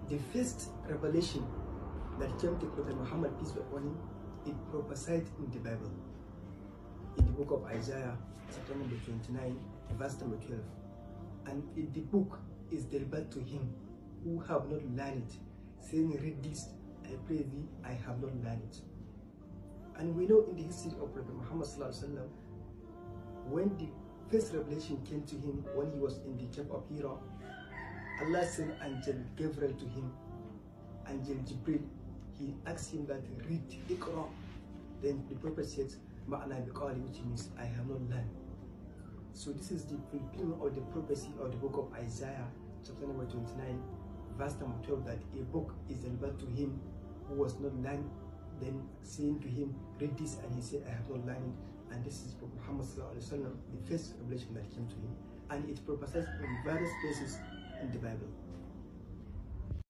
The first revelation that came to Prophet Muhammad, peace be upon him, it prophesied in the Bible, in the book of Isaiah, chapter number 29, verse number 12. And in the book is delivered to him who have not learned it, saying, read this, I pray thee, I have not learned it. And we know in the history of Prophet Muhammad sallallahu alaihi wasallam, when the first revelation came to him, when he was in the cave of Hira, Allah sent Angel Gabriel to him, Angel Jibril. He asked him that read Iqra. Then the Prophet said, Ma'ana biqari, which means I have not learned. So this is the fulfillment of the prophecy of the book of Isaiah, chapter number 29, verse number 12, that a book is delivered to him who was not learned, then saying to him, read this, and he said, I have not learned it. And this is Prophet Muhammad sallallahu alaihi wasallam, the first revelation that came to him. And it prophesies in various places in the Bible.